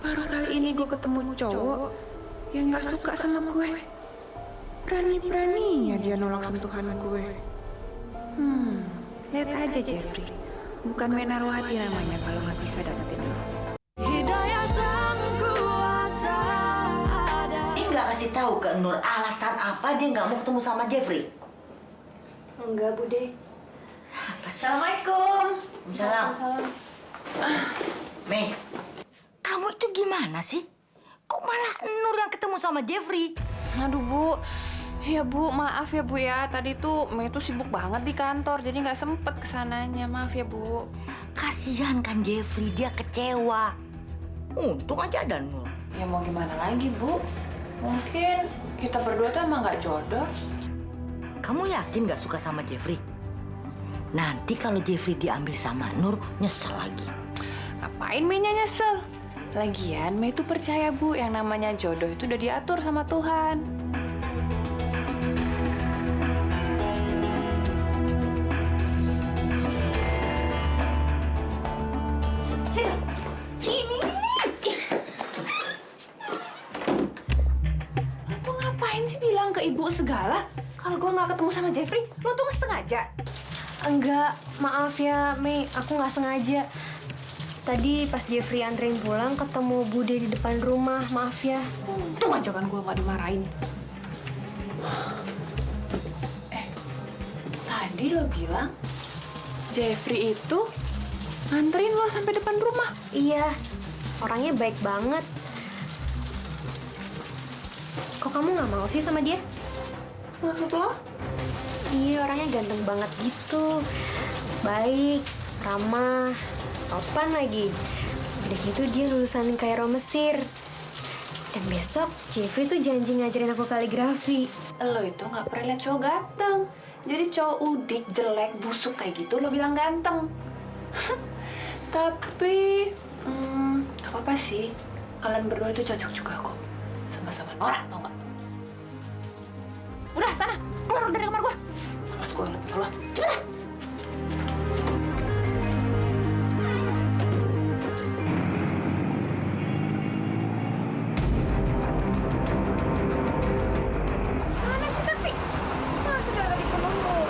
Baru kali ini gue ketemu cowok yang gak suka sama gue. Berani-beraninya dia nolak sentuhan gue. Lihat aja Jeffrey. Bukan main naruh hati namanya kalau nggak bisa dapetin lo. Hidayah sang kuasa ada. Nggak kasih tahu ke Nur alasan apa dia nggak mau ketemu sama Jeffrey? Enggak, Bude. Assalamualaikum. Waalaikumsalam. Mei, kamu itu gimana sih? Kok malah Nur yang ketemu sama Jeffrey? Aduh Bu, ya Bu, maaf ya Bu ya. Tadi tuh Mei tuh sibuk banget di kantor, jadi nggak sempet kesananya. Maaf ya Bu. Kasihan kan Jeffrey, dia kecewa. Untung aja ada Nur. Ya mau gimana lagi Bu? Mungkin kita berdua tuh emang nggak jodoh. Kamu yakin nggak suka sama Jeffrey? Nanti kalau Jeffrey diambil sama Nur, nyesel lagi. Ngapain Mei-nya nyesel? Lagian Mei tuh percaya Bu, yang namanya jodoh itu udah diatur sama Tuhan. Sini. Lo tuh ngapain sih bilang ke ibu segala? Kalau gue nggak ketemu sama Jeffrey, lo tuh nggak sengaja. Enggak, maaf ya, Mei. Aku nggak sengaja. Tadi pas Jeffrey anterin pulang, ketemu Bude di depan rumah. Maaf ya. Untung aja kan gue nggak dimarahin. Tadi lo bilang Jeffrey itu nganterin lo sampai depan rumah. Iya, orangnya baik banget. Kok kamu nggak mau sih sama dia? Maksud lo? Iya, orangnya ganteng banget gitu. Baik, ramah, sopan lagi. Udah gitu dia lulusan Kairo Mesir. Dan besok Jeffrey tuh janji ngajarin aku kaligrafi. Lo itu nggak pernah lihat cowok ganteng. Jadi cowok udik, jelek, busuk kayak gitu lo bilang ganteng. Tapi nggak apa-apa sih. Kalian berdua itu cocok juga kok. Sama-sama norak, tau nggak? Udah, sana. Keluar dari kamar gua. Males gua liat lo. Cepetan. Mana sih taksi? Masa dari tadi penuh mulu?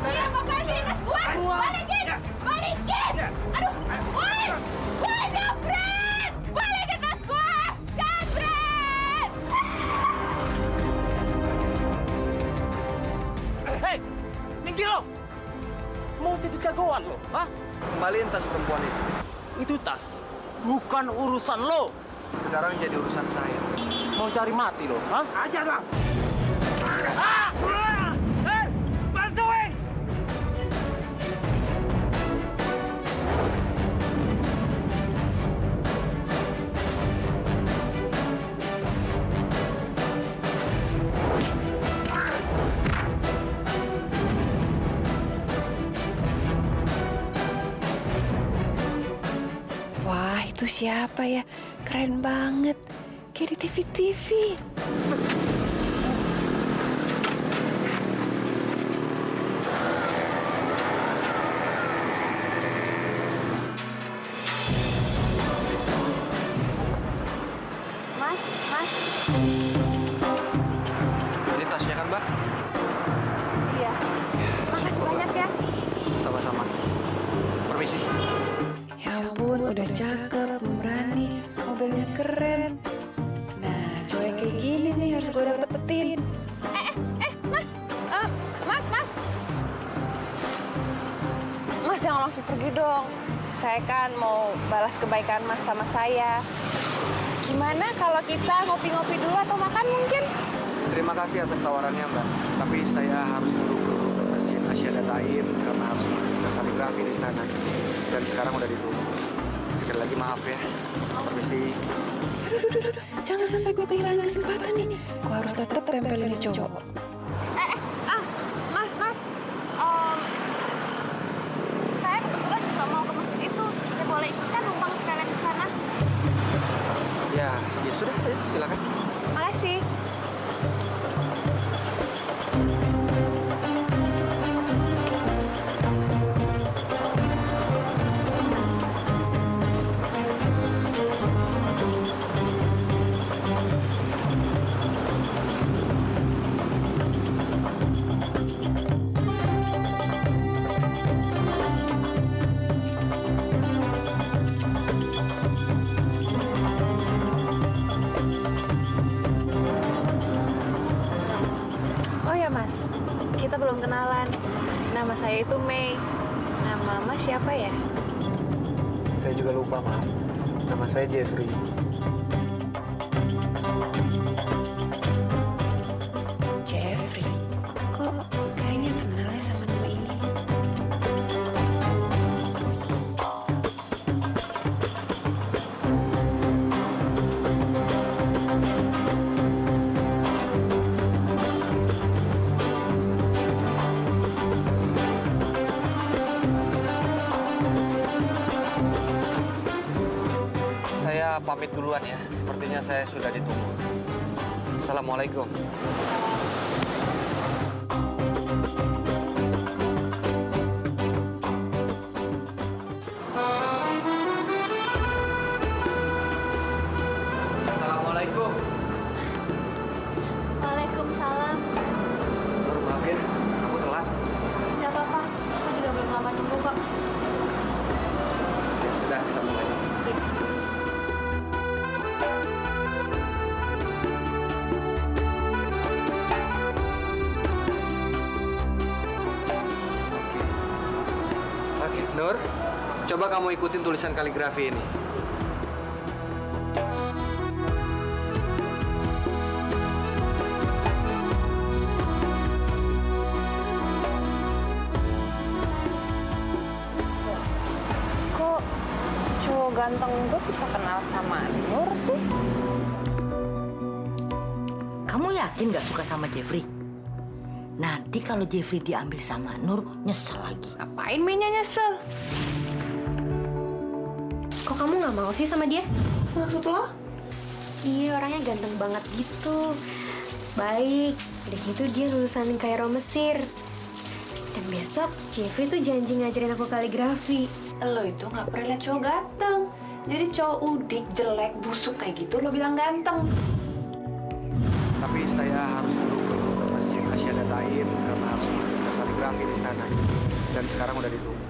Iya, apaan sih tas gua? Balikin! Balikin! Aduh! Woi! Woi, jambret! Balikin tas gua! Jambret! Hei, minggir lo! Mau jadi jagoan lo, hah? Kembaliin tas perempuan itu. Itu tas, bukan urusan lo. Sekarang jadi urusan saya. Mau cari mati lo, hah? Ajar bang! Hei, bantuin! Wah, itu siapa ya? Keren banget. Kayak di TV-TV. Mas, Mas. Ini tasnya kan, Mbak? Iya. Makasih banyak ya. Sama-sama. Permisi. Ya ampun, udah cakep, berani, mobilnya keren. Nah, cowok yang kayak gini nih harus gue dapetin. Mas, mas, mas. Mas jangan langsung pergi dong. Saya kan mau balas kebaikan mas sama saya. Gimana kalau kita ngopi-ngopi dulu atau makan mungkin? Terima kasih atas tawarannya, Mbak. Tapi saya harus buru-buru ke Masjid Asyhadatain karena harus melakukan kaligrafi di sana. Dan sekarang udah ditutup. Sekali lagi maaf ya. Permisi. Aduh. Jangan sampai gue kehilangan kesempatan nih. Gue harus tetap tempelin nih cowok. Mas. Saya kebetulan juga mau ke masjid itu. Saya boleh ikutkan numpang sekalian ke sana? Ya sudah, ayo, silakan. Makasih. Saya itu Mei. Nama Mas siapa ya? Saya juga lupa, maaf. Nama saya Jeffrey. Jeffrey. Kok kayaknya kenalnya sama nama ini? Saya pamit duluan ya. Sepertinya saya sudah ditunggu. Assalamualaikum. Assalamualaikum. Waalaikumsalam. Nur, maaf ya, aku telat. Gak apa-apa, aku juga belum lama nunggu kok. Ya sudah, kita mulai. Oke, Nur, coba kamu ikutin tulisan kaligrafi ini. Kok cowok ganteng gue bisa kenal sama Nur sih? Kamu yakin gak suka sama Jeffrey? Nanti kalau Jeffrey diambil sama Nur, nyesel lagi. Ngapain Mei nyesel? Kok kamu nggak mau sih sama dia? Maksud lo? Iya, orangnya ganteng banget gitu. Baik, udah gitu dia lulusan Kairo Mesir. Dan besok Jeffrey tuh janji ngajarin aku kaligrafi. Lo itu nggak pernah lihat cowok ganteng. Jadi cowok udik, jelek, busuk kayak gitu lo bilang ganteng. Tapi saya harus dulu ke Masjid Asyada Taim karena harus melakukan kaligrafi di sana. Dan sekarang udah ditunggu.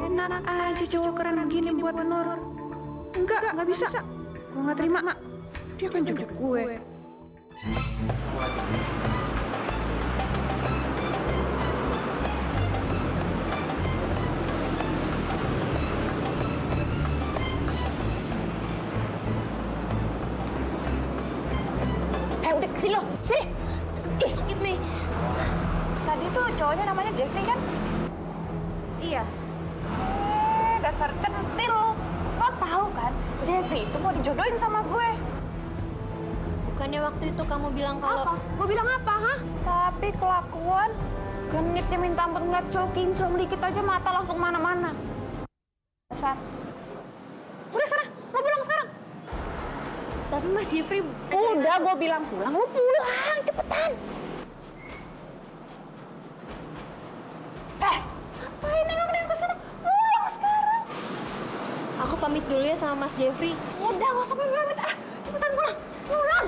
Enak aja cowok keren begini buat Nur. Enggak bisa. Gue nggak terima. Dia kan jemput gue. Udah kesini lo, sini. Ih, Sakit nih. tadi tuh cowoknya namanya Jeffrey kan? Iya. Dasar centil lo. Lo tahu kan, Jeffrey itu mau dijodohin sama gue. Bukannya waktu itu kamu bilang kalau... Apa? Gue bilang apa, hah? Tapi kelakuan genitnya minta ampun ngeliat cowok kinclong dikit aja mata langsung mana-mana. Dasar. Udah sana, lo pulang sekarang. Tapi Mas Jeffrey... Udah, gue bilang pulang, lo pulang, cepetan. Ngapain nengok-nengok ke sana? Pulang sekarang. Aku pamit dulu ya sama Mas Jeffrey. Udah, gak usah pamit. Cepetan pulang. Pulang.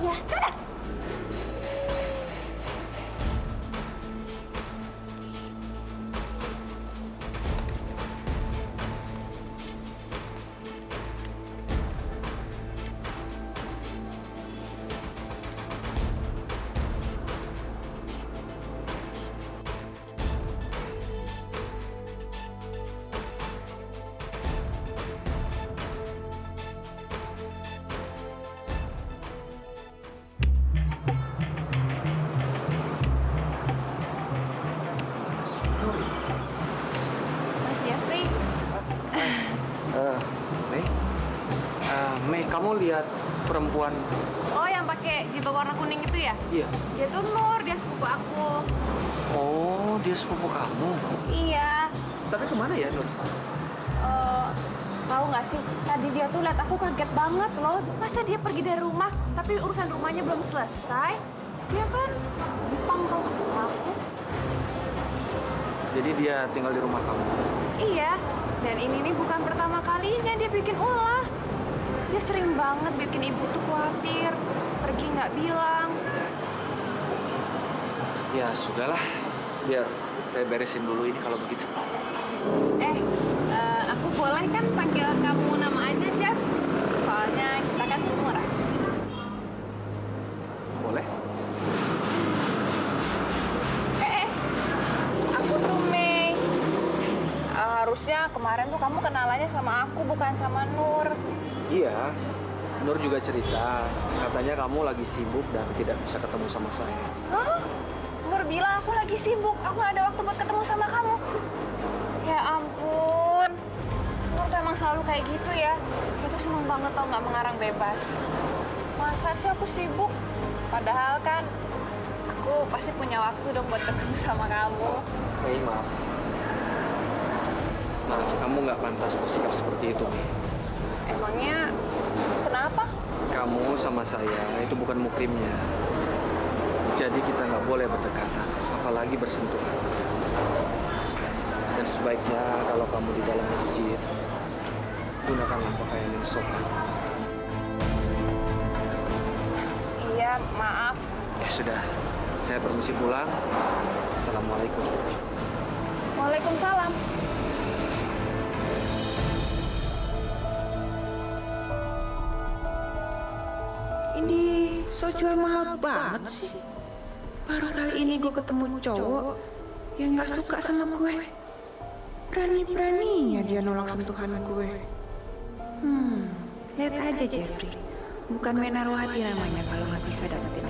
Ya, cepetan. Mas Jeffrey, Mei? Mei, kamu lihat perempuan? Oh, yang pakai jilbab warna kuning itu ya? Iya. Dia tuh Nur, dia sepupu aku. Oh, dia sepupu kamu. Iya. Tapi kemana ya, Nur? Tahu nggak sih? Tadi dia tuh lihat aku kaget banget loh. Masa dia pergi dari rumah, tapi urusan rumahnya belum selesai? Dia kan Jepang tau nggak tuh aku? Jadi dia tinggal di rumah kamu? Iya. Dan ini nih bukan pertama kalinya dia bikin ulah. Dia sering banget bikin ibu tuh khawatir. Pergi nggak bilang. Ya, sudahlah. Biar saya beresin dulu ini kalau begitu. Aku boleh kan panggil kamu nama aja, Jeff? Soalnya kita kan seumuran. katanya kemarin tuh kamu kenalannya sama aku bukan sama Nur. Iya, Nur juga cerita. Katanya kamu lagi sibuk dan tidak bisa ketemu sama saya. Hah? Nur bilang aku lagi sibuk, aku nggak ada waktu buat ketemu sama kamu. Ya ampun, Nur tuh emang selalu kayak gitu ya. Dia tuh seneng banget tau nggak mengarang bebas. Masa sih aku sibuk? Padahal kan aku pasti punya waktu dong buat ketemu sama kamu. Hei, maaf. Maaf, kamu nggak pantas bersikap seperti itu, Mi. Emangnya kenapa? Kamu sama saya itu bukan mukrimnya. Jadi kita nggak boleh berdekatan, apalagi bersentuhan. Dan sebaiknya kalau kamu di dalam masjid, gunakanlah pakaian yang sopan. Iya, maaf. Ya sudah, saya permisi pulang. Assalamualaikum. Waalaikumsalam. Ini so jual mahal banget sih. Baru kali ini gue ketemu cowok yang gak suka sama gue. Berani-beraninya dia nolak sentuhan gue. Lihat aja Jeffrey. Bukan main naruh hati namanya kalau nggak bisa dapetin